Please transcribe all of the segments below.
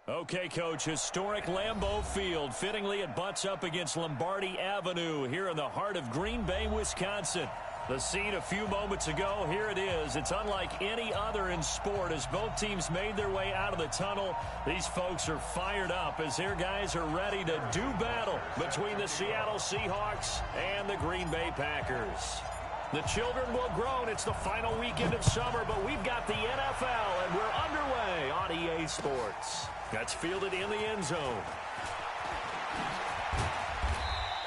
Okay, Coach, historic Lambeau Field. Fittingly, it butts up against Lombardi Avenue here in the heart of Green Bay, Wisconsin. The scene a few moments ago, here it is. It's unlike any other in sport as both teams made their way out of the tunnel. These folks are fired up as their guys are ready to do battle between the Seattle Seahawks and the Green Bay Packers. The children will groan. It's the final weekend of summer, but we've got the NFL, and we're underway on EA Sports. That's fielded in the end zone.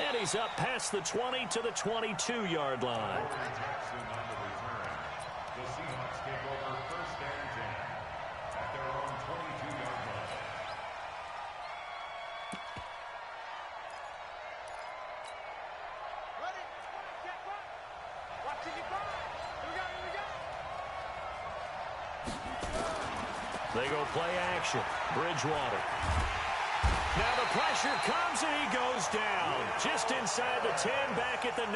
And he's up past the 20 to the 22-yard line. The Seahawks take over first and 10 at their own 22-yard line. Ready? Get one. Watch it, get by. Here we go. They go play action. Bridgewater. Now the pressure comes and he goes down. Just inside the 10, back at the 9.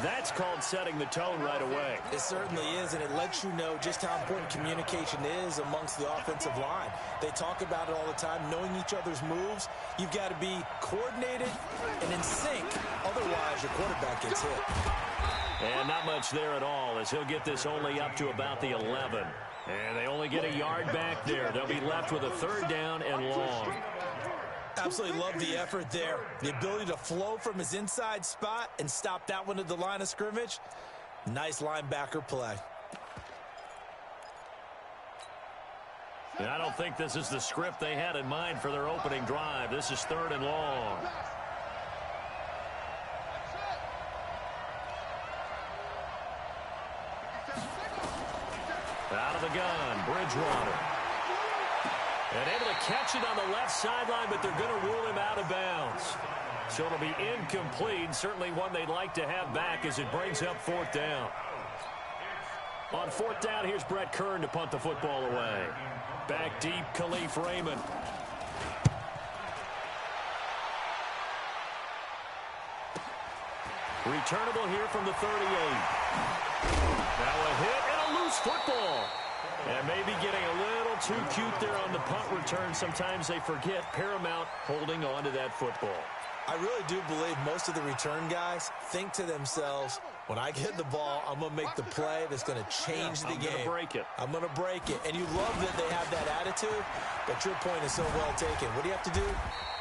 That's called setting the tone right away. It certainly is, and it lets you know just how important communication is amongst the offensive line. They talk about it all the time, knowing each other's moves. You've got to be coordinated and in sync. Otherwise, your quarterback gets hit. And not much there at all as he'll get this only up to about the 11. And they only get a yard back there. They'll be left with a third down and long. Absolutely love the effort there. The ability to flow from his inside spot and stop that one at the line of scrimmage. Nice linebacker play. And I don't think this is the script they had in mind for their opening drive. This is third and long. Out of the gun, Bridgewater. And able to catch it on the left sideline, but they're going to rule him out of bounds. So it'll be incomplete, certainly one they'd like to have back as it brings up fourth down. On fourth down, here's Brett Kern to punt the football away. Back deep, Khalif Raymond. Returnable here from the 38. Now a hit and a loose football. And maybe getting a little too cute there on the punt return. Sometimes they forget paramount holding on to that football. I really do believe most of the return guys think to themselves, when I get the ball, I'm going to make the play that's going to change the game. I'm going to break it. I'm going to break it. And you love that they have that attitude, but your point is so well taken. What do you have to do?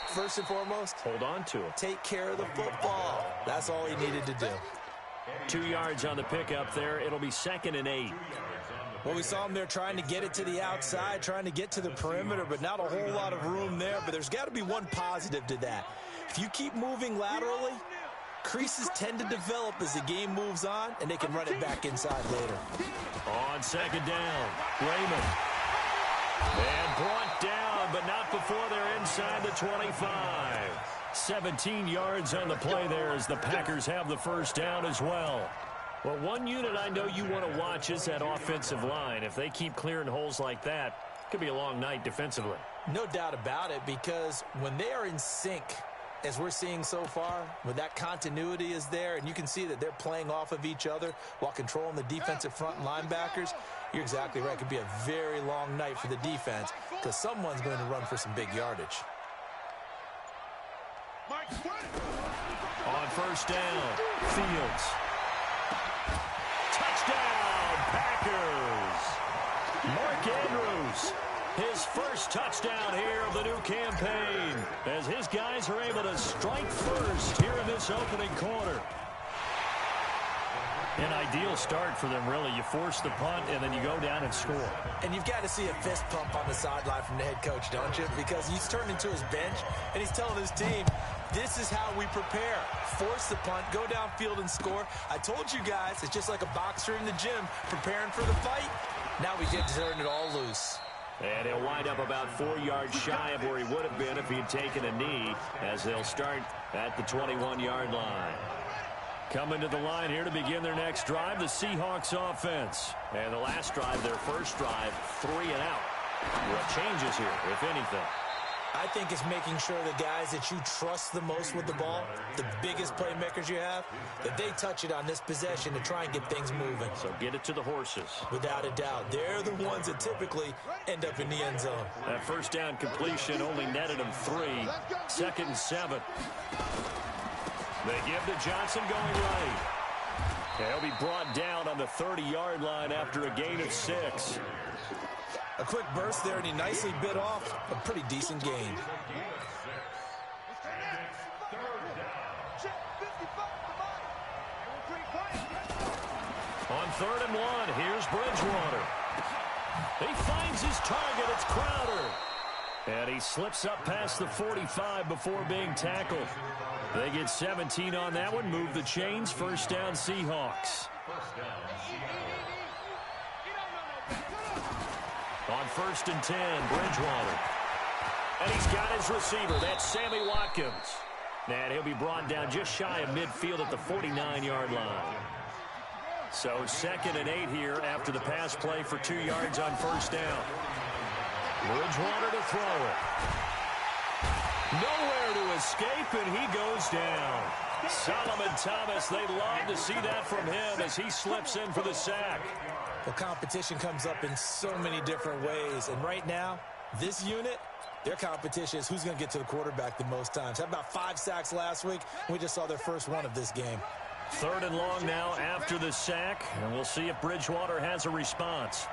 First and foremost, hold on to it. Take care of the football. That's all he needed to do. 2 yards on the pickup there. It'll be 2nd and 8. Well, we saw him there trying to get it to the outside, trying to get to the perimeter, but not a whole lot of room there. But there's got to be one positive to that. If you keep moving laterally, creases tend to develop as the game moves on, and they can run it back inside later. On second down, Raymond. And brought down, but not before they're inside the 25. 17 yards on the play there as the Packers have the first down as well. Well, one unit I know you want to watch is that offensive line. If they keep clearing holes like that, it could be a long night defensively. No doubt about it, because when they are in sync, as we're seeing so far, when that continuity is there, and you can see that they're playing off of each other while controlling the defensive front linebackers, you're exactly right. It could be a very long night for the defense because someone's going to run for some big yardage. On first down, Fields. Touchdown, Packers. Mark Andrews, his first touchdown here of the new campaign as his guys are able to strike first here in this opening quarter. An ideal start for them, really. You force the punt, and then you go down and score. And you've got to see a fist pump on the sideline from the head coach, don't you? Because he's turned into his bench, and he's telling his team, this is how we prepare. Force the punt, go downfield and score. I told you guys, it's just like a boxer in the gym preparing for the fight. Now we get to turn it all loose. And he'll wind up about 4 yards shy of where he would have been if he'd taken a knee as they'll start at the 21-yard line. Coming to the line here to begin their next drive, the Seahawks offense. And the last drive, their first drive, 3 and out. What changes here, if anything? I think it's making sure the guys that you trust the most with the ball, the biggest playmakers you have, that they touch it on this possession to try and get things moving. So get it to the horses. Without a doubt. They're the ones that typically end up in the end zone. That first down completion only netted him 3. 2nd and 7. They give to Johnson going right. He'll be brought down on the 30-yard line after a gain of 6. A quick burst there, and he nicely bit off a pretty decent gain. On 3rd and 1, here's Bridgewater. He finds his target. It's Crowder. And he slips up past the 45 before being tackled. They get 17 on that one. Move the chains. First down, Seahawks. On 1st and 10, Bridgewater. And he's got his receiver. That's Sammy Watkins. And he'll be brought down just shy of midfield at the 49-yard line. So 2nd and 8 here after the pass play for 2 yards on first down. Bridgewater to throw it. Nowhere to escape, and he goes down. Solomon Thomas, they love to see that from him as he slips in for the sack. Well, competition comes up in so many different ways. And right now, this unit, their competition is who's going to get to the quarterback the most times. How about 5 sacks last week? We just saw their first one of this game. 3rd and long now after the sack, and we'll see if Bridgewater has a response.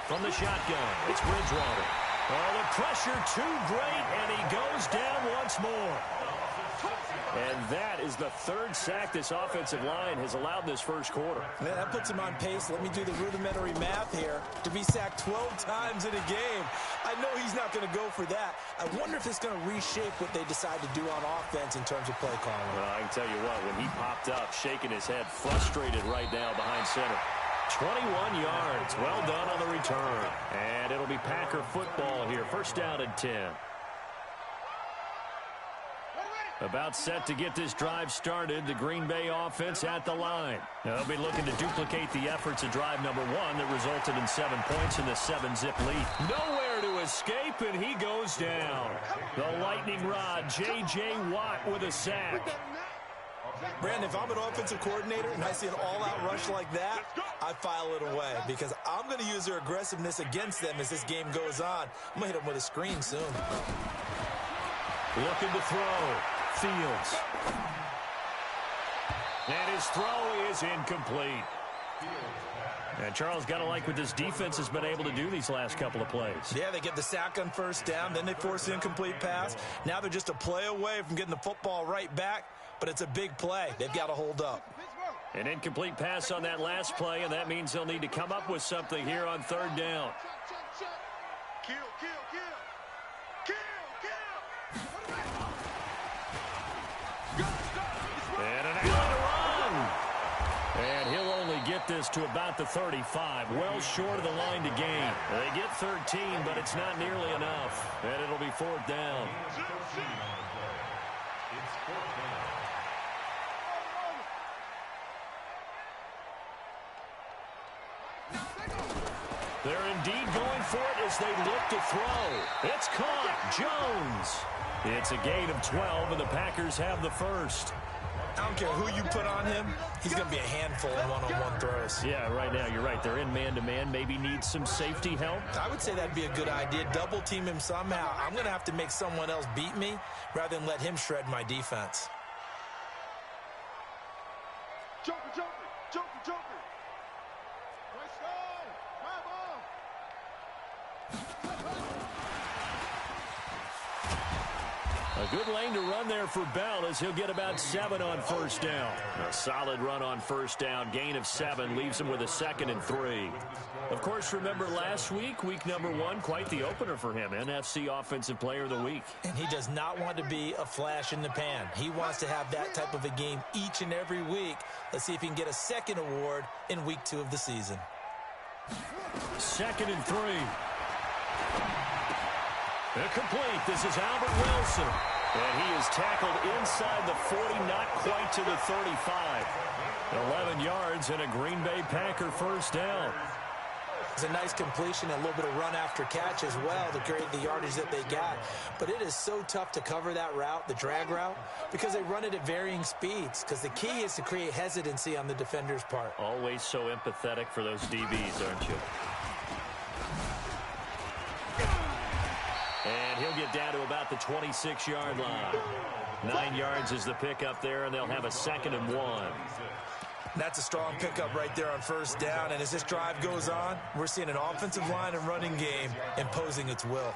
From the shotgun, it's Bridgewater. Oh, the pressure too great, and he goes down once more. And that is the 3rd sack this offensive line has allowed this first quarter. Man, that puts him on pace. Let me do the rudimentary math here. To be sacked 12 times in a game. I know he's not going to go for that. I wonder if it's going to reshape what they decide to do on offense in terms of play calling. Well, I can tell you what, when he popped up, shaking his head, frustrated right now behind center. 21 yards. Well done on the return. And it'll be Packer football here. First down and 10. About set to get this drive started. The Green Bay offense at the line. They'll be looking to duplicate the efforts of drive number 1 that resulted in 7 points in the 7-zip lead. Nowhere to escape, and he goes down. The lightning rod, J.J. Watt with a sack. Brandon, if I'm an offensive coordinator and I see an all-out rush like that, I file it away because I'm going to use their aggressiveness against them as this game goes on. I'm going to hit them with a screen soon. Looking to throw. Fields. And his throw is incomplete. And Charles, got to like what this defense has been able to do these last couple of plays. Yeah, they get the sack on first down, then they force the incomplete pass. Now they're just a play away from getting the football right back, but it's a big play. They've got to hold up. An incomplete pass on that last play, and that means they'll need to come up with something here on 3rd down. And an alley to run. And he'll only get this to about the 35. Well short of the line to gain. They get 13, but it's not nearly enough. And it'll be 4th down. They're indeed going for it as they look to throw. It's caught. Jones. It's a gain of 12, and the Packers have the first. I don't care who you put on him. He's going to be a handful in one-on-one throws. Yeah, right now, you're right. They're in man-to-man. Maybe need some safety help. I would say that'd be a good idea. Double team him somehow. I'm going to have to make someone else beat me rather than let him shred my defense. Joker, Joker, Joker, Joker. Let's go. Come on. A good lane to run there for Bell as he'll get about 7 on first down. A solid run on first down. Gain of 7 leaves him with a 2nd and 3. Of course, remember last week, week number 1, quite the opener for him. NFC Offensive Player of the Week. And he does not want to be a flash in the pan. He wants to have that type of a game each and every week. Let's see if he can get a 2nd award in week 2 of the season. 2nd and 3. Incomplete. This is Albert Wilson. And he is tackled inside the 40, not quite to the 35. 11 yards and a Green Bay Packer first down. It's a nice completion and a little bit of run after catch as well to create the yardage that they got. But it is so tough to cover that route, the drag route, because they run it at varying speeds. Because the key is to create hesitancy on the defender's part. Always so empathetic for those DBs, aren't you? And he'll get down to about the 26-yard line. 9 yards is the pickup there, and they'll have a 2nd and 1. That's a strong pickup right there on first down. And as this drive goes on, we're seeing an offensive line and running game imposing its will.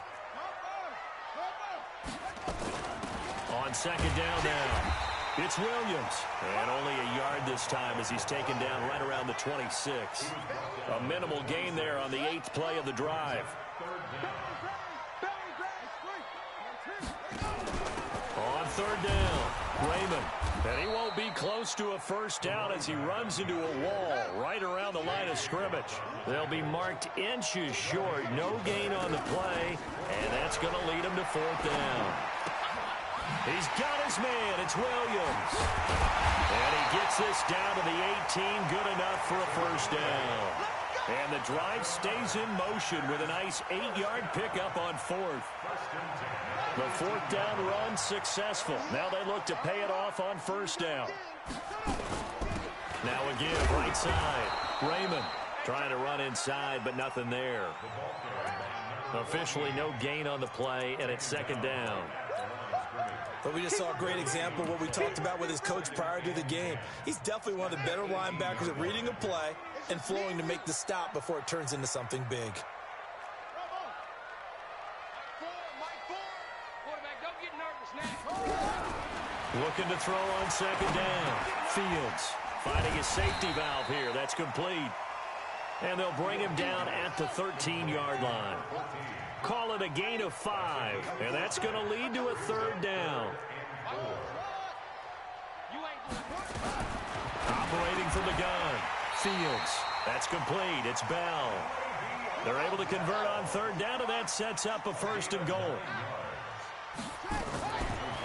On 2nd down now, it's Williams. And only a yard this time as he's taken down right around the 26. A minimal gain there on the 8th play of the drive. On 3rd down, Raymond. And he won't be close to a first down as he runs into a wall right around the line of scrimmage. They'll be marked inches short. No gain on the play, and that's going to lead him to 4th down. He's got his man. It's Williams. And he gets this down to the 18. Good enough for a first down. And the drive stays in motion with a nice 8-yard pickup on 4th. The 4th down run successful. Now they look to pay it off on first down. Now again, right side. Raymond trying to run inside, but nothing there. Officially no gain on the play, and it's 2nd down. But we just saw a great example of what we talked about with his coach prior to the game. He's definitely one of the better linebackers at reading a play and flowing to make the stop before it turns into something big. Looking to throw on 2nd down. Fields finding his safety valve here. That's complete. And they'll bring him down at the 13-yard line. Call it a gain of 5. And that's going to lead to a 3rd down. Operating from the gun. Fields. That's complete. It's Bell. They're able to convert on 3rd down, and that sets up a 1st and goal.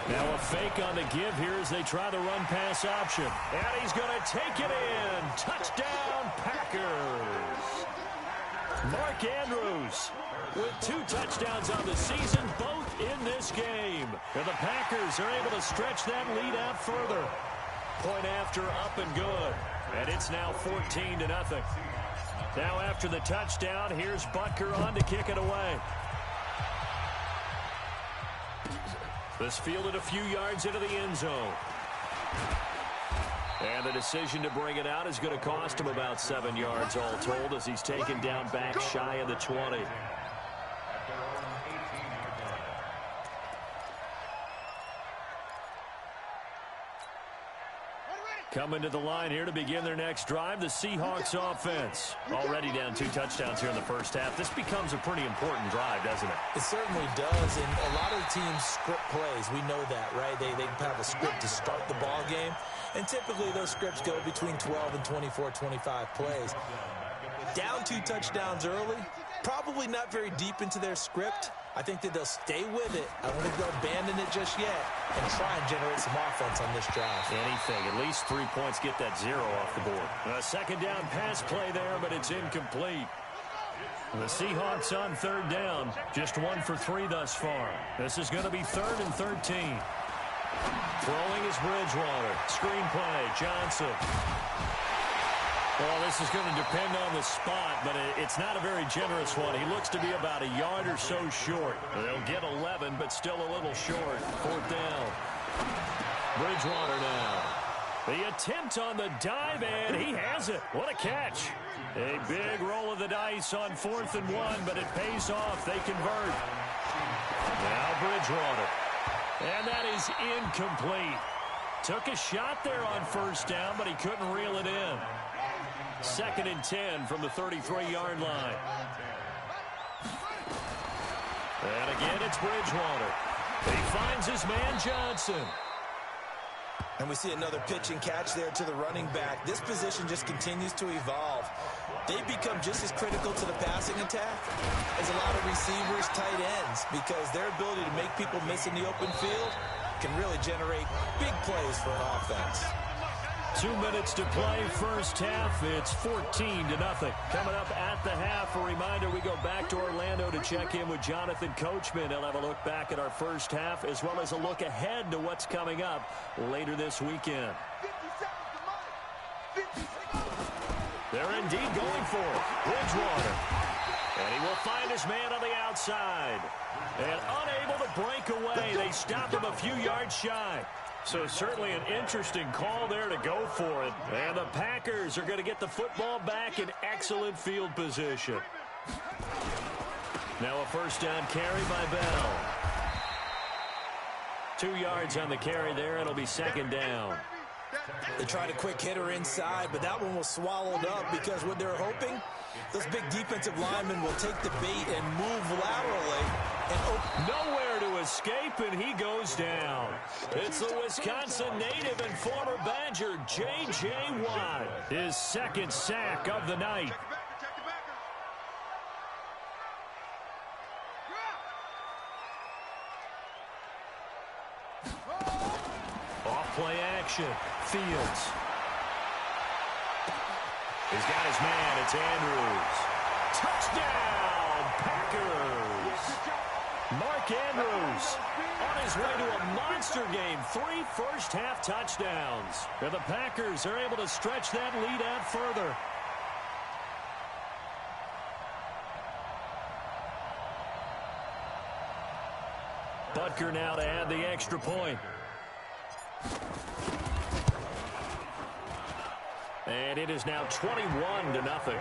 Now a fake on the give here as they try the run-pass option. And he's going to take it in. Touchdown, Packers. Mark Andrews with 2 touchdowns on the season, both in this game. And the Packers are able to stretch that lead out further. Point after, up and good. And it's now 14-0. Now after the touchdown, here's Butker on to kick it away. This fielded a few yards into the end zone. And the decision to bring it out is going to cost him about 7 yards all told as he's taken down back shy of the 20. Coming to the line here to begin their next drive, the Seahawks offense. Already down 2 touchdowns here in the first half. This becomes a pretty important drive, doesn't it? It certainly does, and a lot of the teams script plays. We know that, right? They have a script to start the ball game, and typically those scripts go between 12 and 24, 25 plays. Down 2 touchdowns early, probably not very deep into their script. I think that they'll stay with it. I don't think they'll abandon it just yet and try and generate some offense on this drive. Anything. At least 3 points, get that 0 off the board. A 2nd down pass play there, but it's incomplete. The Seahawks on 3rd down, just 1 for 3 thus far. This is going to be 3rd and 13. Throwing is Bridgewater. Screen play, Johnson. Well, this is going to depend on the spot, but it's not a very generous one. He looks to be about a yard or so short. They'll get 11, but still a little short. 4th down. Bridgewater now. The attempt on the dive, and he has it. What a catch. A big roll of the dice on 4th and 1, but it pays off. They convert. Now Bridgewater. And that is incomplete. Took a shot there on 1st down, but he couldn't reel it in. 2nd and 10 from the 33-yard line. And again, it's Bridgewater. He finds his man Johnson. And we see another pitch and catch there to the running back. This position just continues to evolve. They've become just as critical to the passing attack as a lot of receivers, tight ends, because their ability to make people miss in the open field can really generate big plays for an offense. 2 minutes to play, first half. It's 14-0. Coming up at the half, a reminder, we go back to Orlando to check in with Jonathan Coachman. He'll have a look back at our first half as well as a look ahead to what's coming up later this weekend. They're indeed going for it. Bridgewater. And he will find his man on the outside. And unable to break away. They stopped him a few yards shy. So certainly an interesting call there to go for it. And the Packers are going to get the football back in excellent field position. Now a first down carry by Bell. 2 yards on the carry there. It'll be second down. They tried a quick hitter inside, but that one was swallowed up because what they're hoping, those big defensive linemen will take the bait and move laterally. And nowhere to escape, and he goes down. It's the Wisconsin native and former Badger, J.J. Watt, his second sack of the night. Off-play action. Fields. He's got his man. It's Andrews. Touchdown, Packers. Mark Andrews on his way to a monster game. 3 first-half touchdowns. And the Packers are able to stretch that lead out further. Butker now to add the extra point. And it is now 21-0.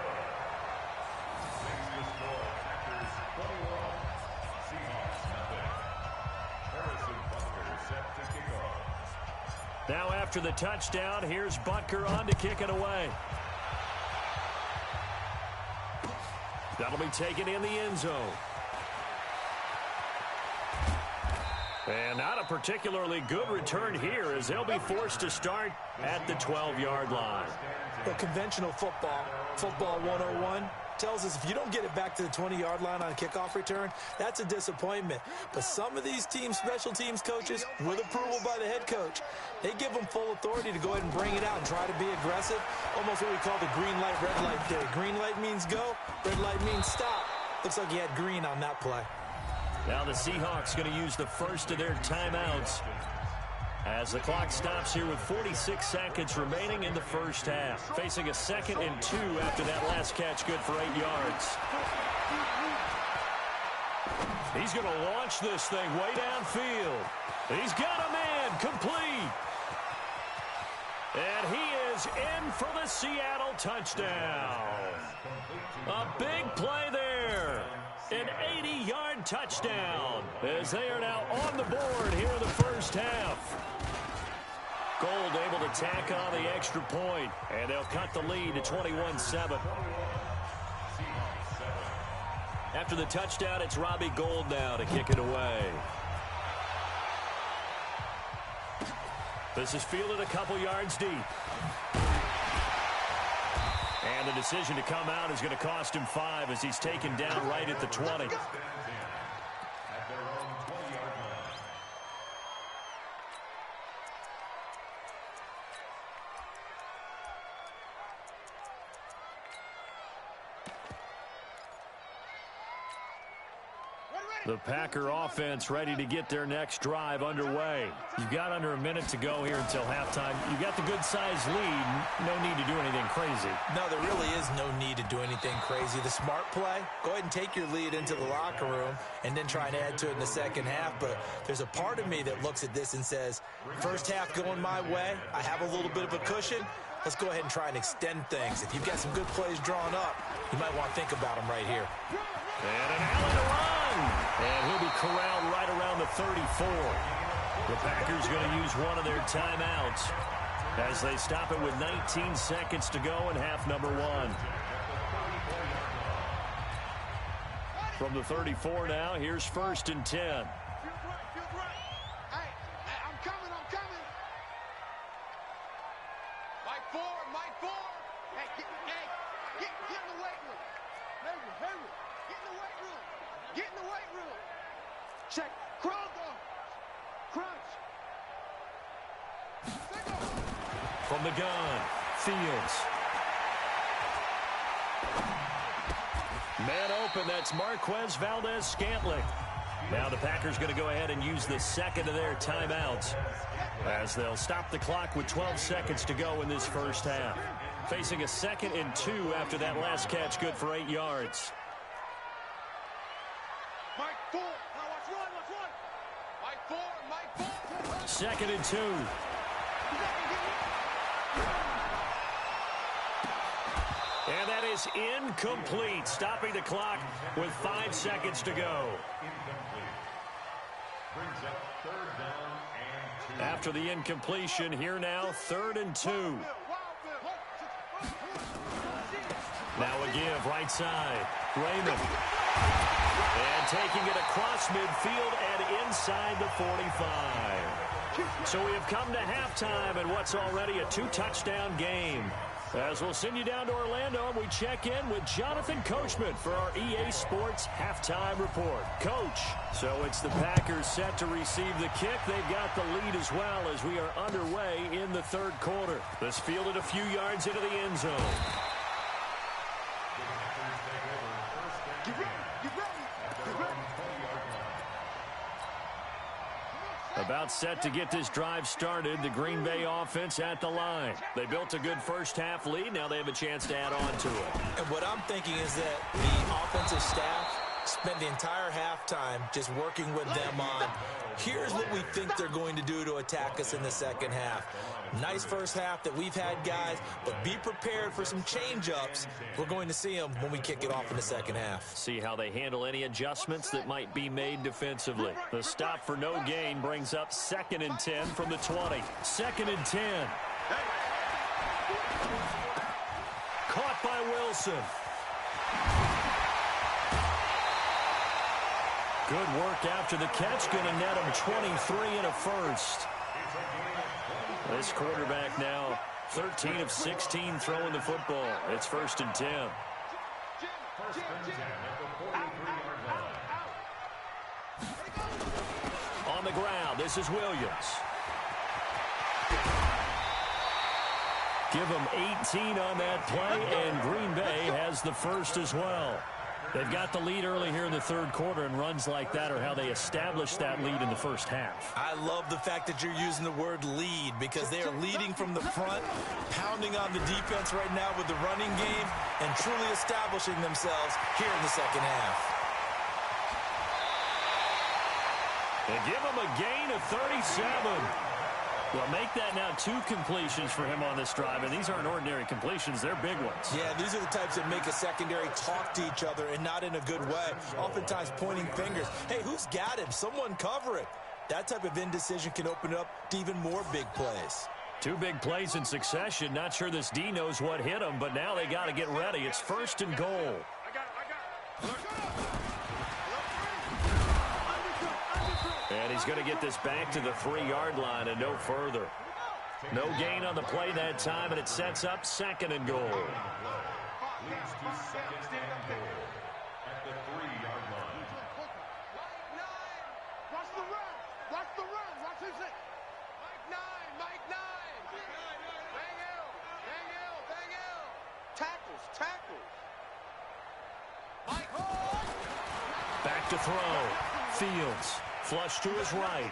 Now after the touchdown, here's Butker on to kick it away. That'll be taken in the end zone. And not a particularly good return here as they'll be forced to start at the 12-yard line. Well, conventional football 101, tells us if you don't get it back to the 20-yard line on a kickoff return, that's a disappointment. But some of these teams, special teams coaches, with approval by the head coach, they give them full authority to go ahead and bring it out and try to be aggressive, almost what we call the green light, red light theory. Green light means go, red light means stop. Looks like he had green on that play. Now the Seahawks going to use the first of their timeouts as the clock stops here with 46 seconds remaining in the first half. Facing a 2nd and 2 after that last catch, good for 8 yards. He's going to launch this thing way downfield. He's got a man complete. And he is in for the Seattle touchdown. A big play there. An 80-yard touchdown as they are now on the board here in the first half. Gold able to tack on the extra point, and they'll cut the lead to 21-7. After the touchdown, it's Robbie Gould now to kick it away. This is fielded a couple yards deep. And the decision to come out is going to cost him 5 as he's taken down right at the 20. The Packer offense ready to get their next drive underway. You've got under a minute to go here until halftime. You've got the good-sized lead. No need to do anything crazy. No, there really is no need to do anything crazy. The smart play, go ahead and take your lead into the locker room and then try and add to it in the second half. But there's a part of me that looks at this and says, first half going my way, I have a little bit of a cushion. Let's go ahead and try and extend things. If you've got some good plays drawn up, you might want to think about them right here. And an Allen to run. And he'll be corralled right around the 34. The Packers going to use one of their timeouts as they stop it with 19 seconds to go in half number 1. From the 34 now, here's 1st and 10. Mike 4. Hey, get in the weight room. Hayward, get in the weight room. Get in the weight room. Check. Crunch. From the gun, Fields. Man open, that's Marquez Valdez-Scantling. Now the Packers going to go ahead and use the second of their timeouts as they'll stop the clock with 12 seconds to go in this first half. Facing a 2nd and 2 after that last catch, good for 8 yards. Mike 4. Now watch run. Mike 4. 2nd and 2. And that is incomplete, stopping the clock with 5 seconds to go. Brings up 3rd down and 2. After the incompletion, here now, 3rd and 2. Now a give, right side, Raymond. And taking it across midfield and inside the 45. So we have come to halftime in what's already a 2-touchdown game. As we'll send you down to Orlando, we check in with Jonathan Coachman for our EA Sports Halftime Report. Coach, so it's the Packers set to receive the kick. They've got the lead as well as we are underway in the 3rd quarter. This fielded a few yards into the end zone. About set to get this drive started, the Green Bay offense at the line. They built a good first half lead. Now they have a chance to add on to it. And what I'm thinking is that the offensive staff spent the entire halftime just working with them on, here's what we think they're going to do to attack us in the second half. Nice first half that we've had, guys, but be prepared for some change-ups. We're going to see them when we kick it off in the second half. See how they handle any adjustments that might be made defensively. The stop for no gain brings up 2nd and 10 from the 20. 2nd and 10. Caught by Wilson. Good work after the catch. Going to net him 23 and a first. This quarterback now 13 of 16 throwing the football. It's 1st and 10. 1st and 10 at the 43-yard line. On the ground, this is Williams. Give him 18 on that play, and Green Bay has the first as well. They've got the lead early here in the 3rd quarter, and runs like that are how they established that lead in the first half. I love the fact that you're using the word lead because they are leading from the front, pounding on the defense right now with the running game, and truly establishing themselves here in the second half. They give him a gain of 37. Well, make that now 2 completions for him on this drive, and these aren't ordinary completions. They're big ones. Yeah, these are the types that make a secondary talk to each other and not in a good way, oftentimes pointing fingers. Hey, who's got him? Someone cover it. That type of indecision can open up to even more big plays. 2 big plays in succession. Not sure this D knows what hit him, but now they got to get ready. It's 1st and goal. And he's going to get this back to the 3-yard line and no further. No gain on the play that time, and it sets up 2nd and goal. Leads to 2nd and goal at the 3-yard line. Watch the run. Watch his hit. Mike 9. Bang Hill. Tackles. Mike. Back to throw. Fields. Flush to his right.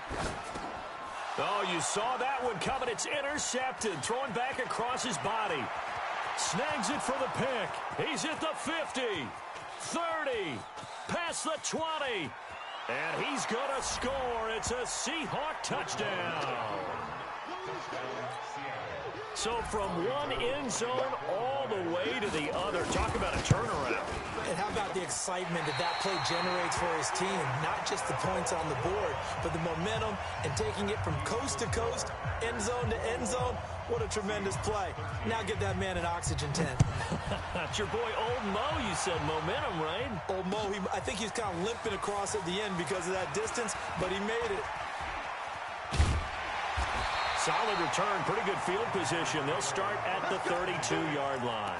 Oh, you saw that one coming. It's intercepted. Throwing back across his body. Snags it for the pick. He's at the 50. 30. Past the 20. And he's going to score. It's a Seahawk touchdown. So from one end zone all the way to the other. Talk about a turnaround. And how about the excitement that play generates for his team? Not just the points on the board, but the momentum and taking it from coast to coast, end zone to end zone. What a tremendous play. Now get that man an oxygen tent. That's your boy Old Mo, you said. Momentum, right? Old Mo, I think he's kind of limping across at the end because of that distance, but he made it. Solid return, pretty good field position. They'll start at the 32-yard line.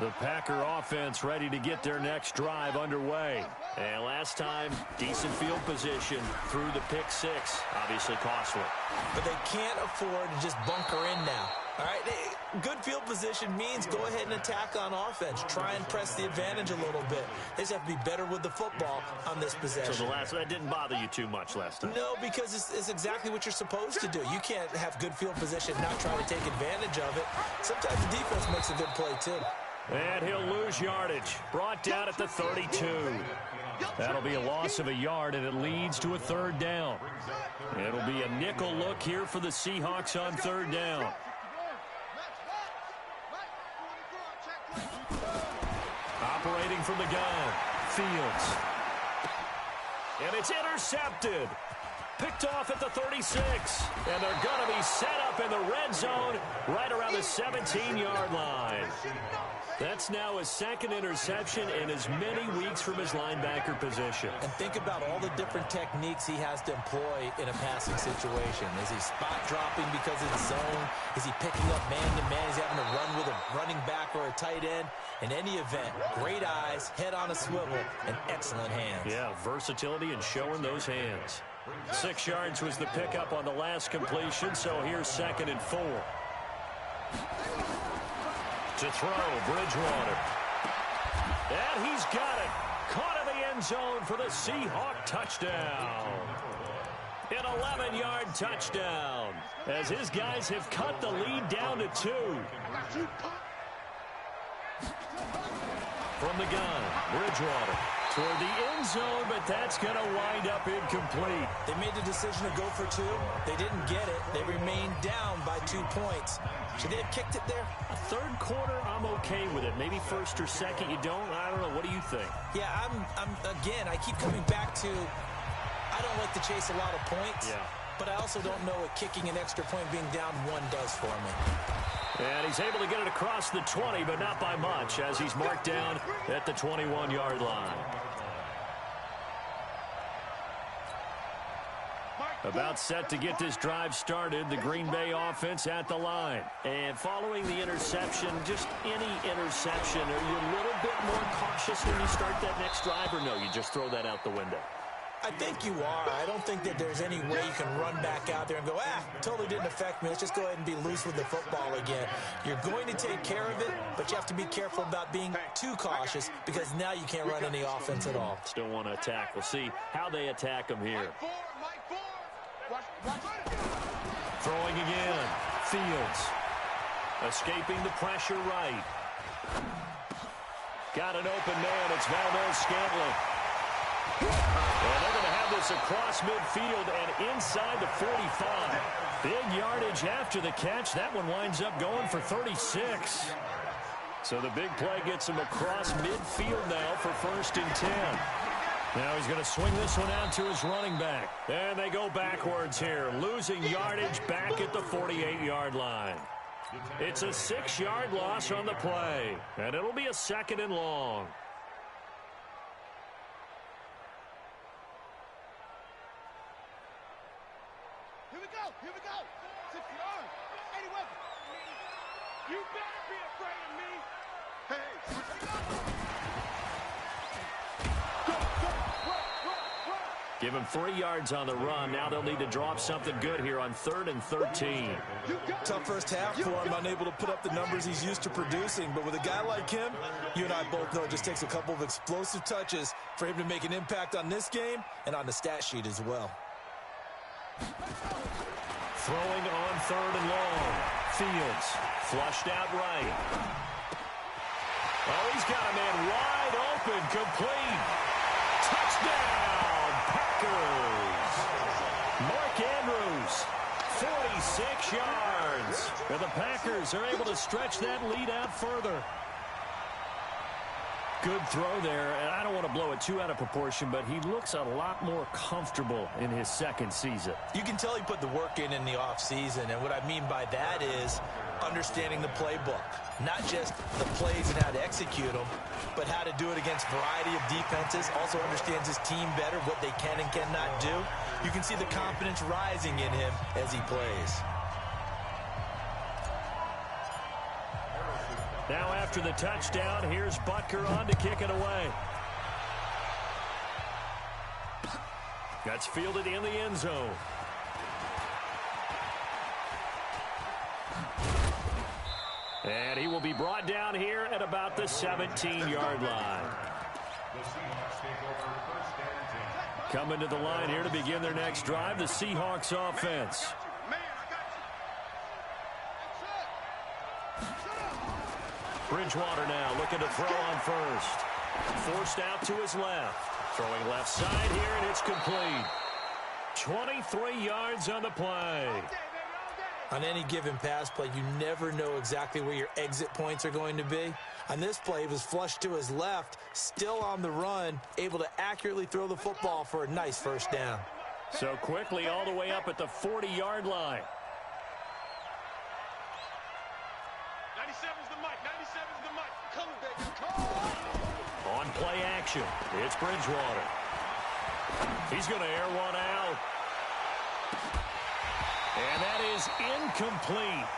The Packer offense ready to get their next drive underway. And last time, decent field position through the pick six. Obviously costly. But they can't afford to just bunker in now. All right, good field position means go ahead and attack on offense. Try and press the advantage a little bit. They just have to be better with the football on this possession. So that didn't bother you too much last time? No, because it's exactly what you're supposed to do. You can't have good field position and not try to take advantage of it. Sometimes the defense makes a good play, too. And he'll lose yardage. Brought down at the 32. That'll be a loss of a yard, and it leads to a third down. It'll be a nickel look here for the Seahawks on third down. Operating from the gun, Fields. And it's intercepted. Picked off at the 36. And they're going to be set up in the red zone right around the 17-yard line. That's now his second interception in as many weeks from his linebacker position. And think about all the different techniques he has to employ in a passing situation. Is he spot dropping because it's zone? Is he picking up man-to-man? Is he having to run with a running back or a tight end? In any event, great eyes, head on a swivel, and excellent hands. Yeah, versatility and showing those hands. 6 yards was the pickup on the last completion, so here's 2nd and 4. To throw, Bridgewater. And he's got it. Caught in the end zone for the Seahawk touchdown. An 11-yard touchdown as his guys have cut the lead down to 2. From the gun, Bridgewater toward the end zone, but that's going to wind up incomplete. They made the decision to go for 2. They didn't get it. They remained down by 2 points. Should they have kicked it there? A third quarter, I'm okay with it. Maybe first or second, you don't. I don't know. What do you think? Yeah, again, I keep coming back to I don't like to chase a lot of points. Yeah. But I also don't know what kicking an extra point being down 1 does for me. And he's able to get it across the 20, but not by much, as he's marked down at the 21-yard line. About set to get this drive started, the Green Bay offense at the line. And following the interception, just any interception, are you a little bit more cautious when you start that next drive, or no, you just throw that out the window? I think you are. I don't think that there's any way you can run back out there and go, totally didn't affect me. Let's just go ahead and be loose with the football again. You're going to take care of it, but you have to be careful about being too cautious because now you can't run any offense at all. Still want to attack. We'll see how they attack him here. Throwing again. Fields. Escaping the pressure right. Got an open man. It's Valdez-Scantling. And they're going to have this across midfield and inside the 45. Big yardage after the catch. That one winds up going for 36. So the big play gets him across midfield now for 1st and 10. Now he's going to swing this one out to his running back. And they go backwards here, losing yardage back at the 48-yard line. It's a 6-yard loss on the play, and it'll be a 2nd and long. Here we go. 60 yards. Any weapon. You better be afraid of me. Hey. Go. Give him 3 yards on the run. Now they'll need to drop something good here on 3rd and 13. Tough first half for him, unable to put up the numbers he's used to producing. But with a guy like him, you and I both know it just takes a couple of explosive touches for him to make an impact on this game and on the stat sheet as well. Throwing on 3rd and long. Fields flushed out right. Oh, he's got a man wide open, complete. Touchdown, Packers. Mark Andrews, 46 yards. And the Packers are able to stretch that lead out further. Good throw there, and I don't want to blow it too out of proportion, but he looks a lot more comfortable in his second season. You can tell he put the work in the offseason, and what I mean by that is understanding the playbook. Not just the plays and how to execute them, but how to do it against a variety of defenses. Also understands his team better, what they can and cannot do. You can see the confidence rising in him as he plays. Now after the touchdown, here's Butker on to kick it away. That's fielded in the end zone. And he will be brought down here at about the 17-yard line. Coming to the line here to begin their next drive, the Seahawks offense. Bridgewater now looking to throw on first. Forced out to his left. Throwing left side here, and it's complete. 23 yards on the play. On any given pass play, you never know exactly where your exit points are going to be. On this play, he was flushed to his left, still on the run, able to accurately throw the football for a nice first down. So quickly all the way up at the 40-yard line. 97's the mic. 97's the mic. Coming, baby. Come on. On play action, it's Bridgewater. He's going to air one out. And that is incomplete.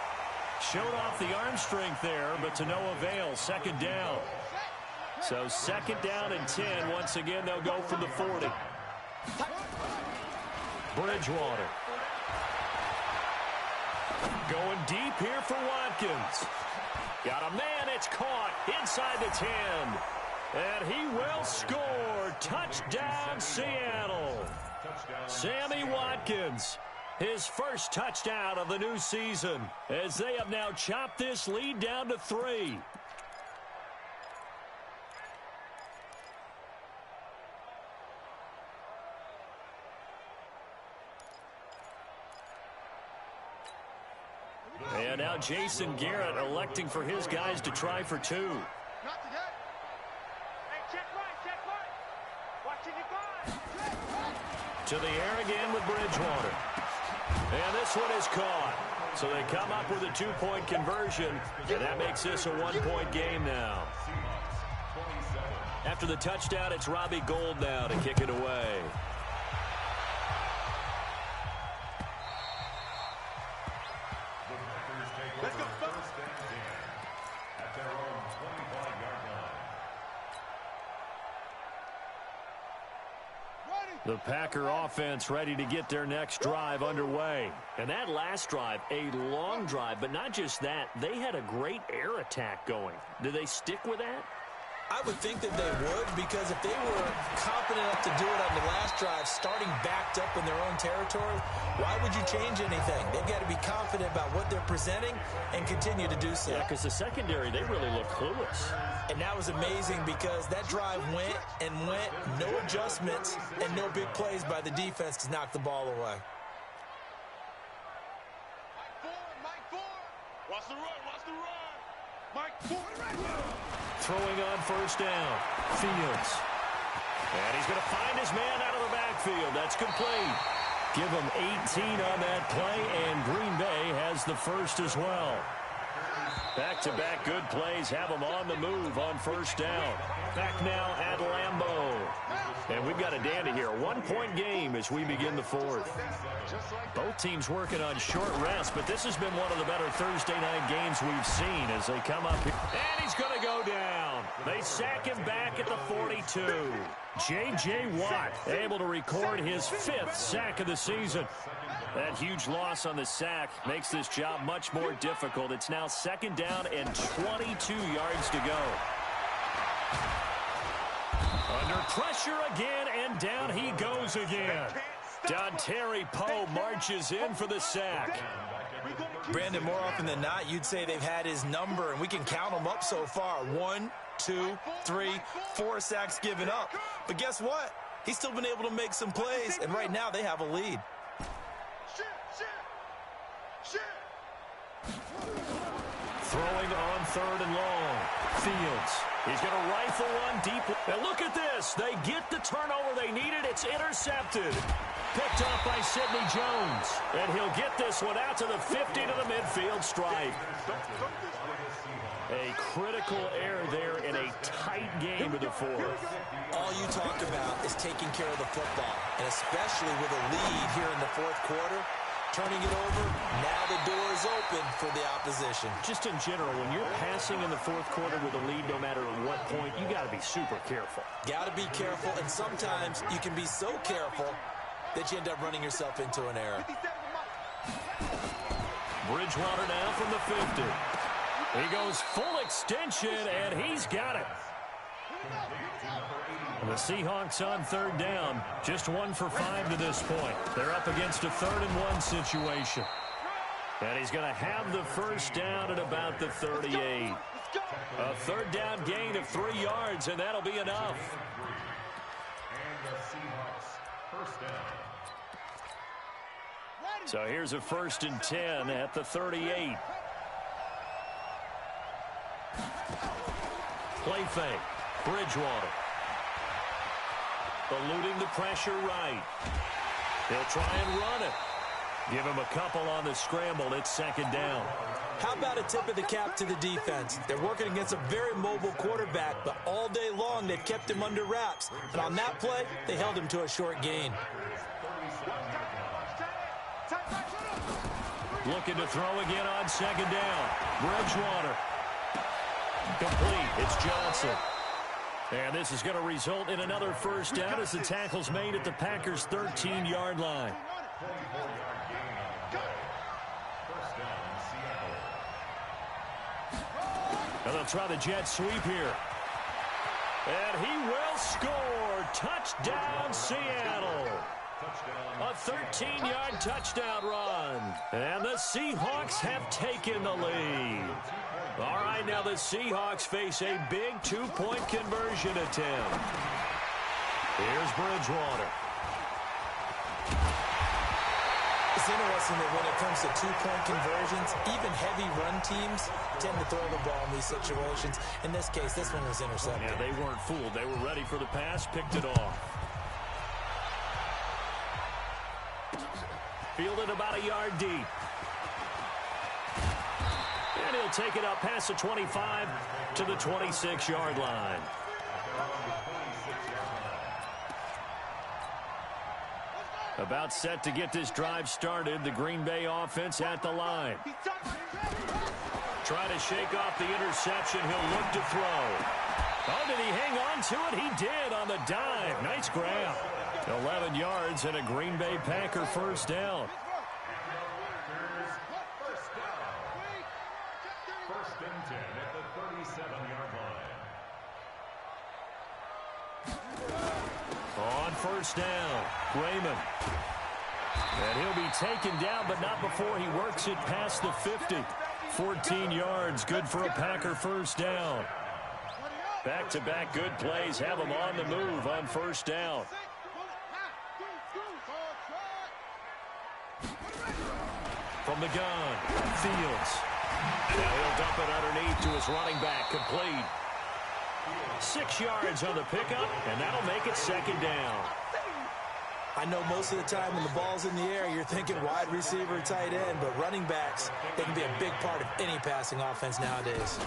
Showed off the arm strength there, but to no avail. Second down. So second down and 10. Once again, they'll go from the 40. Bridgewater. Going deep here for Watkins. Got a man, it's caught inside the 10. And he will score. Touchdown, Seattle. Sammy Watkins, his first touchdown of the new season, as they have now chopped this lead down to 3. And now Jason Garrett electing for his guys to try for 2. Not today. Hey, check right. Watching your guys. To the air again with Bridgewater. And this one is caught. So they come up with a 2-point conversion, and that makes this a 1-point game now. After the touchdown, it's Robbie Gould now to kick it away. Let's go. At their own 25-yard line. The Packer offense ready to get their next drive underway. And that last drive, a long drive, but not just that, they had a great air attack going. Do they stick with that? I would think that they would, because if they were confident enough to do it on the last drive, starting backed up in their own territory, why would you change anything? They've got to be confident about what they're presenting and continue to do so. Yeah, because the secondary, they really look clueless. And that was amazing because that drive went and went, no adjustments and no big plays by the defense to knock the ball away. Mike Ford. Watch the run. Mike Ford. Throwing on first down. Fields. And he's going to find his man out of the backfield. That's complete. Give him 18 on that play, and Green Bay has the first as well. Back-to-back good plays have them on the move on first down. Back now at Lambeau. And we've got a dandy here. A 1-point game as we begin the fourth. Both teams working on short rest, but this has been one of the better Thursday night games we've seen as they come up here. And he's going to go down. They sack him back at the 42. J.J. Watt able to record his 5th sack of the season. That huge loss on the sack makes this job much more difficult. It's now second down and 22 yards to go. Under pressure again, and down he goes again. Dontari Poe marches in for the sack. Brandon, more often than not, you'd say they've had his number, and we can count them up so far. 1, 2, 3, 4 sacks given up. But guess what? He's still been able to make some plays, and right now they have a lead. Throwing on third and long. Fields. He's going to rifle one deep. And look at this. They get the turnover they needed. It's intercepted. Picked up by Sidney Jones. And he'll get this one out to the 50 to the midfield stripe. A critical error there in a tight game to the fourth. All you talk about is taking care of the football, and especially with a lead here in the fourth quarter. Turning it over, now the door is open for the opposition. Just in general, when you're passing in the fourth quarter with a lead, no matter at what point, you got to be super careful. Got to be careful, and sometimes you can be so careful that you end up running yourself into an error. Bridgewater now from the 50. He goes full extension, and he's got it. The Seahawks on third down, just 1 for 5 to this point. They're up against a 3rd-and-1 situation. And he's going to have the first down at about the 38. A third down gain of 3 yards, and that'll be enough. And the Seahawks first down. So here's a 1st and 10 at the 38. Play fake. Bridgewater. Eluding the pressure right. He'll try and run it. Give him a couple on the scramble. It's 2nd down. How about a tip of the cap to the defense? They're working against a very mobile quarterback, but all day long they've kept him under wraps. And on that play, they held him to a short gain. Looking to throw again on 2nd down. Bridgewater. Complete. It's Johnson. And this is going to result in another first down as the tackle's made at the Packers' 13-yard line. And they'll try the jet sweep here. And he will score. Touchdown, Seattle. A 13-yard touchdown run. And the Seahawks have taken the lead. All right, now the Seahawks face a big 2-point conversion attempt. Here's Bridgewater. It's interesting that when it comes to 2-point conversions, even heavy run teams tend to throw the ball in these situations. In this case, this one was intercepted. Yeah, they weren't fooled. They were ready for the pass, picked it off. Fielded about a yard deep. And he'll take it up past the 25 to the 26-yard line. About set to get this drive started. The Green Bay offense at the line. Try to shake off the interception. He'll look to throw. Oh, did he hang on to it? He did on the dive. Nice grab. 11 yards and a Green Bay Packer first down. First and 10 at the 37-yard line. On first down, Raymond. And he'll be taken down, but not before he works it past the 50. 14 yards, good for a Packer first down. Back-to-back good plays have him on the move on first down. From the gun, Fields. Now he'll dump it underneath to his running back, complete. 6 yards on the pickup, and that'll make it 2nd down. I know most of the time when the ball's in the air, you're thinking wide receiver, tight end, but running backs, they can be a big part of any passing offense nowadays.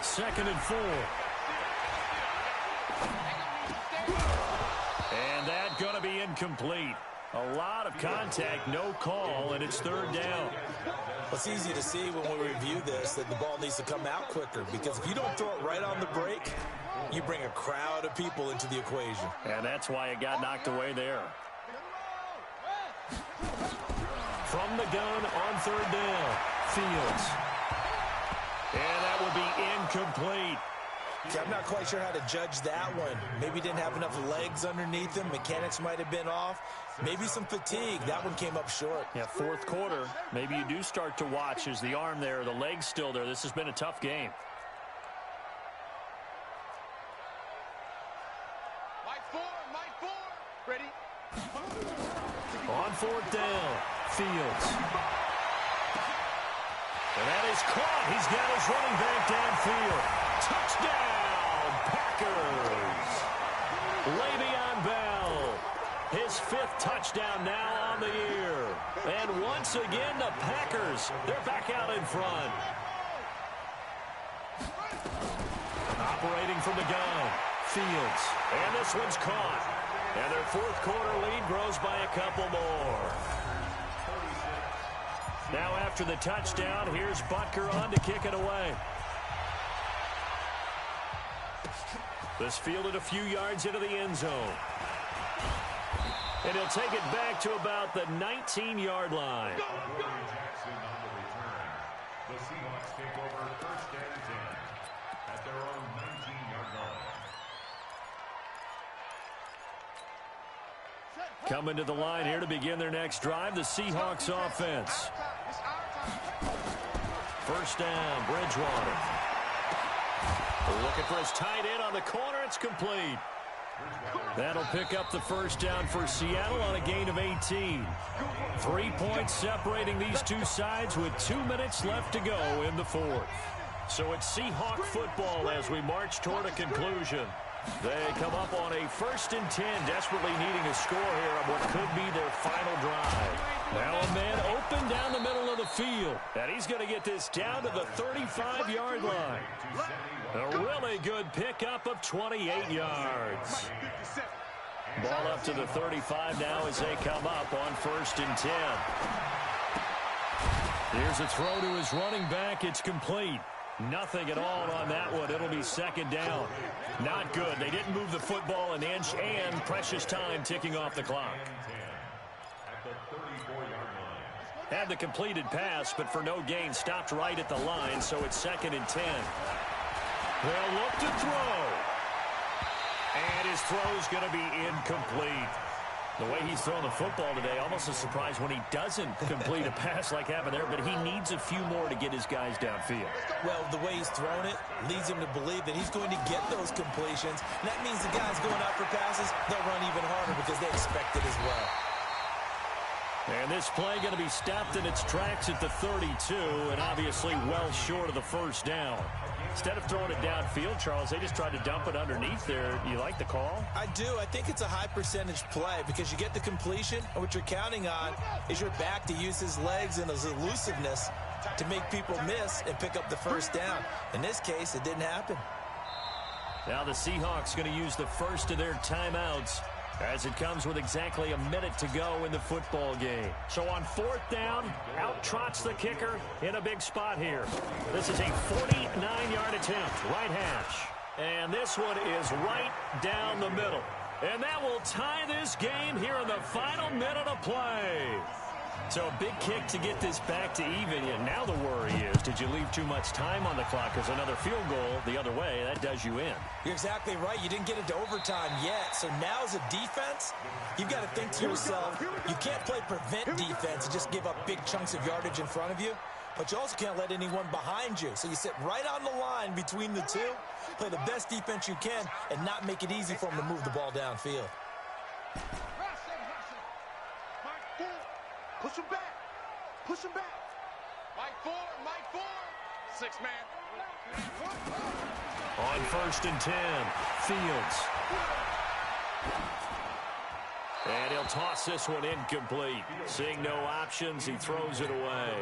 2nd and 4. And that's going to be incomplete. A lot of contact, no call, and it's 3rd down. It's easy to see when we review this that the ball needs to come out quicker, because if you don't throw it right on the break, you bring a crowd of people into the equation. And that's why it got knocked away there. From the gun on 3rd down, Fields. And that will be incomplete. See, I'm not quite sure how to judge that one. Maybe didn't have enough legs underneath him. Mechanics might have been off. Maybe some fatigue. That one came up short. Yeah, fourth quarter. Maybe you do start to watch as the arm there, the leg's still there. This has been a tough game. Ready? On 4th down, Fields. And that is caught. He's got his running back downfield. Touchdown, Packers. Le'Veon Bell, his 5th touchdown now on the year. And once again, the Packers, they're back out in front. Operating from the gun, Fields. And this one's caught. And their 4th quarter lead grows by a couple more. Now after the touchdown, here's Butker on to kick it away. This fielded a few yards into the end zone. And he'll take it back to about the 19-yard line. Jackson on the return. The Seahawks take over 1st and 10 at their own 19-yard line. Coming to the line here to begin their next drive, the Seahawks offense. 1st down, Bridgewater. Looking for his tight end on the corner. It's complete. That'll pick up the 1st down for Seattle on a gain of 18. 3 points separating these two sides with 2 minutes left to go in the 4th. So it's Seahawk football as we march toward a conclusion. They come up on a 1st and 10, desperately needing a score here on what could be their final drive. Now a man open down the middle of the field, and he's going to get this down to the 35-yard line. A really good pickup of 28 yards. Ball up to the 35 now as they come up on 1st and 10. Here's a throw to his running back. It's complete. Nothing at all on that one. It'll be 2nd down. Not good. They didn't move the football an inch, and precious time ticking off the clock. Had the completed pass, but for no gain, stopped right at the line, so it's 2nd and 10. They'll look to throw. And his throw's going to be incomplete. The way he's throwing the football today, almost a surprise when he doesn't complete a pass like happened there, but he needs a few more to get his guys downfield. Well, the way he's thrown it leads him to believe that he's going to get those completions. And that means the guys going out for passes, they'll run even harder because they expect it as well. And this play going to be stopped in its tracks at the 32, and obviously well short of the 1st down. Instead of throwing it downfield, Charles, they just tried to dump it underneath there. You like the call? I do. I think it's a high percentage play because you get the completion, and what you're counting on is your back to use his legs and his elusiveness to make people miss and pick up the 1st down. In this case, it didn't happen. Now the Seahawks going to use the first of their timeouts as it comes with exactly a minute to go in the football game. So on 4th down, out trots the kicker in a big spot here. This is a 49-yard attempt, right hash. And this one is right down the middle. And that will tie this game here in the final minute of play. So a big kick to get this back to even. And now the worry is, did you leave too much time on the clock? Because another field goal the other way, that does you in. You're exactly right. You didn't get into overtime yet. So now as a defense, you've got to think to yourself, you can't play prevent defense and just give up big chunks of yardage in front of you. But you also can't let anyone behind you. So you sit right on the line between the two, play the best defense you can, and not make it easy for them to move the ball downfield. Push him back. Push him back. Mike 4, Mike 4. 6-man. On 1st and 10, Fields. And he'll toss this one incomplete. Seeing no options, he throws it away.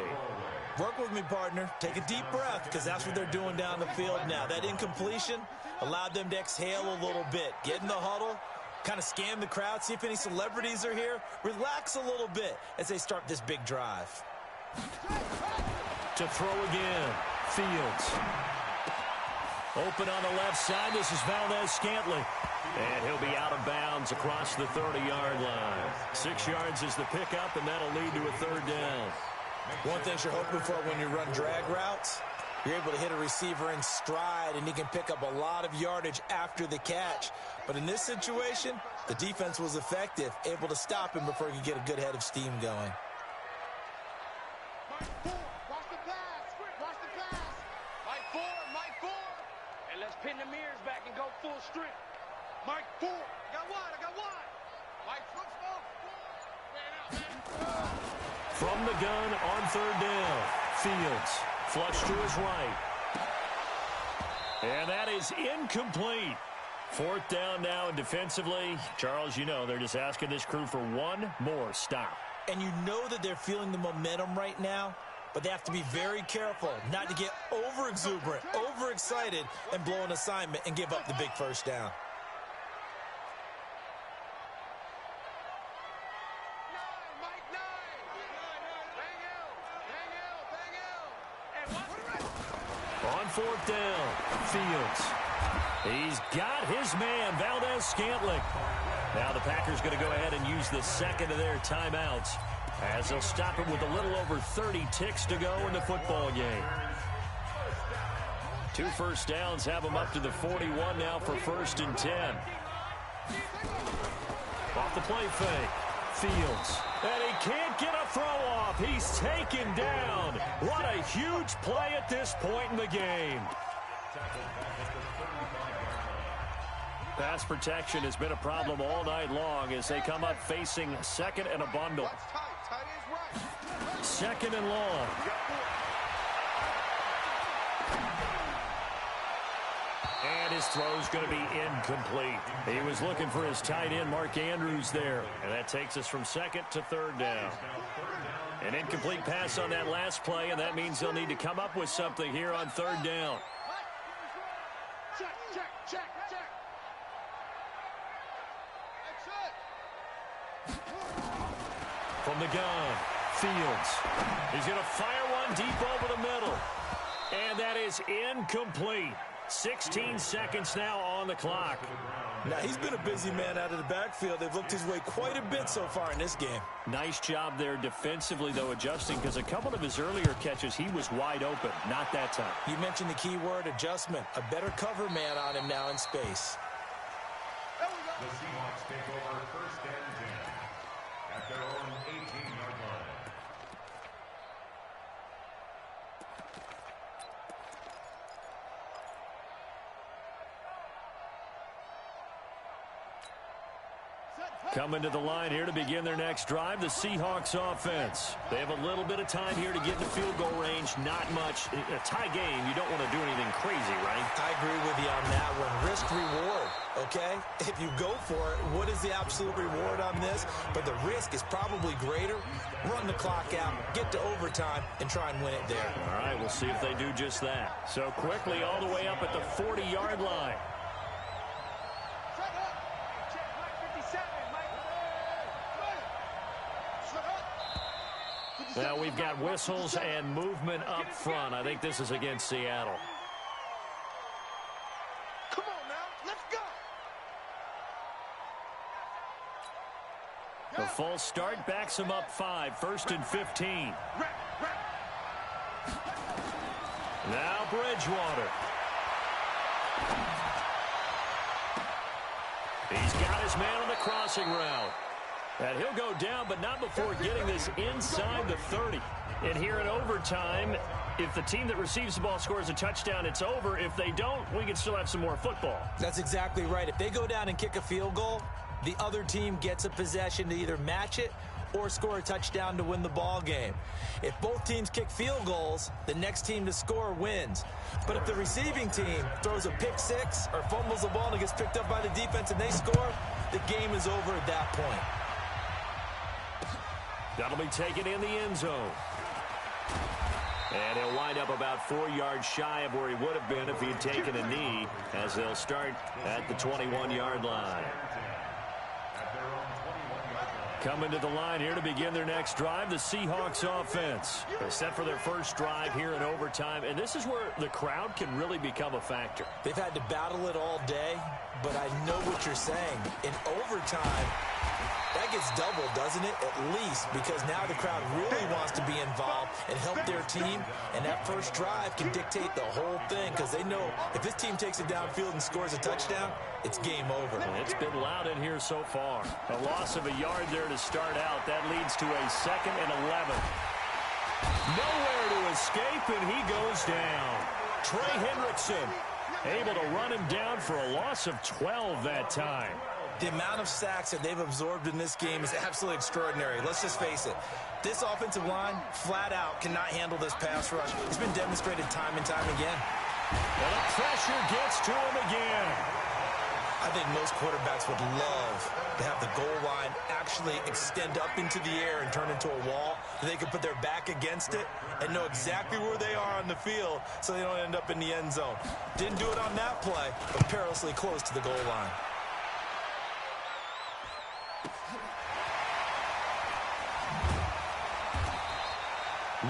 Work with me, partner. Take a deep breath, because that's what they're doing down the field now. That incompletion allowed them to exhale a little bit. Get in the huddle. Kind of scan the crowd, see if any celebrities are here. Relax a little bit as they start this big drive. To throw again, Fields. Open on the left side, this is Valdez-Scantling. And he'll be out of bounds across the 30-yard line. 6 yards is the pickup, and that'll lead to a 3rd down. One thing you're hoping for when you run drag routes, you're able to hit a receiver in stride, and he can pick up a lot of yardage after the catch. But in this situation, the defense was effective, able to stop him before he could get a good head of steam going. Watch the pass. Watch the pass. Mike 4, Mike 4. And let's pin the mirrors back and go full strength. Mike 4. I got one. Mike 4. From the gun on 3rd down, Fields. Flush to his right. And that is incomplete. Fourth down now, and defensively, Charles, you know, they're just asking this crew for one more stop. And you know that they're feeling the momentum right now, but they have to be very careful not to get over-exuberant, overexcited, and blow an assignment and give up the big first down. On fourth down, Fields. He's got his man, Valdez-Scantling. Now the Packers going to go ahead and use the second of their timeouts as they'll stop him with a little over 30 ticks to go in the football game. 2 first downs have him up to the 41 now for 1st and 10. Off the play fake. Fields. And he can't get a throw off. He's taken down. What a huge play at this point in the game. Pass protection has been a problem all night long as they come up facing second and a bundle. Second and long. And his throw's going to be incomplete. He was looking for his tight end, Mark Andrews, there. And that takes us from second to third down. An incomplete pass on that last play, and that means they'll need to come up with something here on third down. Check, check, check, check. From the gun, Fields. He's going to fire one deep over the middle. And that is incomplete. 16 seconds now on the clock. Now, he's been a busy man out of the backfield. They've looked his way quite a bit so far in this game. Nice job there defensively, though, adjusting, because a couple of his earlier catches, he was wide open. Not that time. You mentioned the key word, adjustment. A better cover man on him now in space. The Seahawks take over 1st and 10 at their own 18-yard line. Coming to the line here to begin their next drive, the Seahawks offense. They have a little bit of time here to get in the field goal range. Not much. A tie game, you don't want to do anything crazy, right? I agree with you on that one. Risk-reward, okay? If you go for it, what is the absolute reward on this? But the risk is probably greater. Run the clock out, get to overtime, and try and win it there. All right, we'll see if they do just that. So quickly all the way up at the 40-yard line. Now we've got whistles and movement up front. I think this is against Seattle. Come on now, let's go. The false start backs him up 5, 1st and 15. Now Bridgewater. He's got his man on the crossing route. And he'll go down, but not before getting this inside the 30. And here in overtime, if the team that receives the ball scores a touchdown, it's over. If they don't, we can still have some more football. That's exactly right. If they go down and kick a field goal, the other team gets a possession to either match it or score a touchdown to win the ball game. If both teams kick field goals, the next team to score wins. But if the receiving team throws a pick six or fumbles the ball and it gets picked up by the defense and they score, the game is over at that point. That'll be taken in the end zone. And he'll wind up about 4 yards shy of where he would have been if he had taken a knee, as they'll start at the 21-yard line. Coming to the line here to begin their next drive, the Seahawks offense. They're set for their first drive here in overtime, and this is where the crowd can really become a factor. They've had to battle it all day, but I know what you're saying. In overtime, that gets doubled, doesn't it? At least, because now the crowd really wants to be involved and help their team, and that first drive can dictate the whole thing, because they know if this team takes it downfield and scores a touchdown, it's game over. And it's been loud in here so far. A loss of a yard there to start out. That leads to a 2nd and 11. Nowhere to escape, and he goes down. Trey Hendrickson able to run him down for a loss of 12 that time. The amount of sacks that they've absorbed in this game is absolutely extraordinary. Let's just face it. This offensive line, flat out, cannot handle this pass rush. It's been demonstrated time and time again. And the pressure gets to him again. I I think most quarterbacks would love to have the goal line actually extend up into the air and turn into a wall. They could put their back against it and know exactly where they are on the field so they don't end up in the end zone. Didn't do it on that play, but perilously close to the goal line.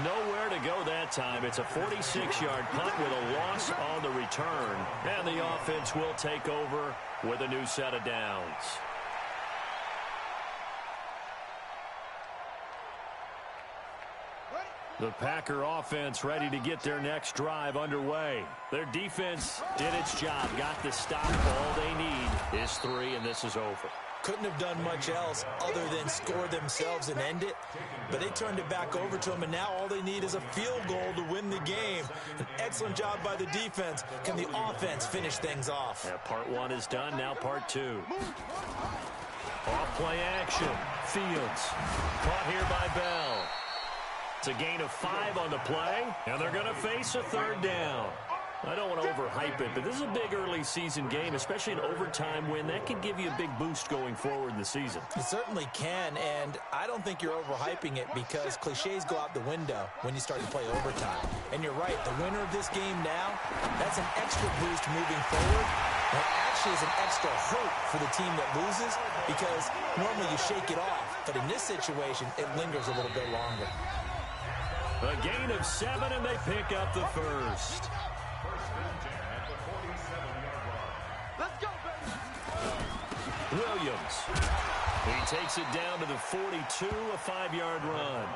Nowhere to go that time. It's a 46-yard punt with a loss on the return. And the offense will take over with a new set of downs. The Packer offense ready to get their next drive underway. Their defense did its job, got the stop. All they need is 3, and this is over. Couldn't have done much else other than score themselves and end it. But they turned it back over to them, and now all they need is a field goal to win the game. An excellent job by the defense. Can the offense finish things off? Yeah, part 1 is done, now part 2. Off-play action. Fields. Caught here by Bell. It's a gain of 5 on the play, and they're going to face a 3rd down. I don't want to overhype it, but this is a big early season game, especially an overtime win. That can give you a big boost going forward in the season. It certainly can, and I don't think you're overhyping it because cliches go out the window when you start to play overtime. And you're right, the winner of this game now, that's an extra boost moving forward. That actually is an extra hope for the team that loses because normally you shake it off, but in this situation, it lingers a little bit longer. A gain of 7, and they pick up the first. Let's go, baby. Williams. He takes it down to the 42, a 5-yard run.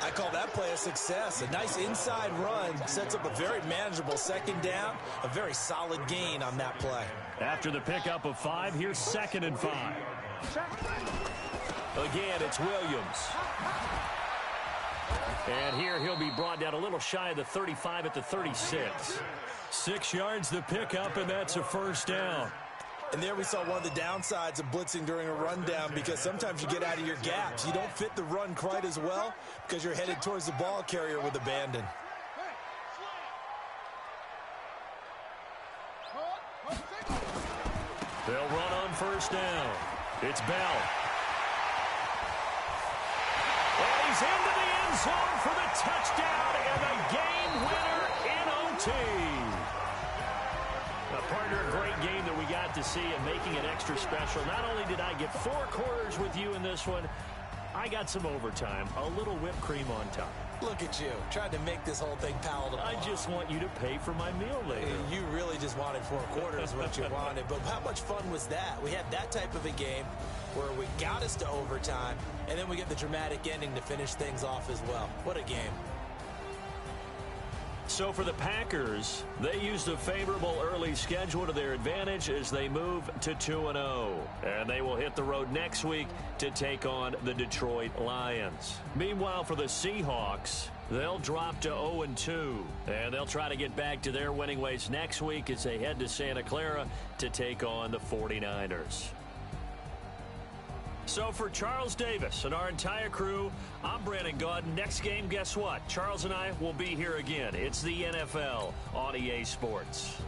I call that play a success. A nice inside run sets up a very manageable 2nd down, a very solid gain on that play. After the pickup of 5, here's 2nd and 5. Again, it's Williams. And here he'll be brought down a little shy of the 35 at the 36. 6 yards the pickup, and that's a 1st down. And there we saw one of the downsides of blitzing during a rundown because sometimes you get out of your gaps. You don't fit the run quite as well because you're headed towards the ball carrier with abandon. They'll run on 1st down. It's Bell. And he's into the end zone for the touchdown and the game winner in OT. Partner, a great game that we got to see and making it extra special. Not only did I get 4 quarters with you in this one, I got some overtime, a little whipped cream on top. Look at you, trying to make this whole thing palatable. I just want you to pay for my meal later. You really just wanted 4 quarters what you wanted, but how much fun was that? We had that type of a game where we got us to overtime, and then we get the dramatic ending to finish things off as well. What a game. So for the Packers, they used a favorable early schedule to their advantage as they move to 2-0. And they will hit the road next week to take on the Detroit Lions. Meanwhile, for the Seahawks, they'll drop to 0-2. And they'll try to get back to their winning ways next week as they head to Santa Clara to take on the 49ers. So for Charles Davis and our entire crew, I'm Brandon Gaudin. Next game, guess what? Charles and I will be here again. It's the NFL on EA Sports.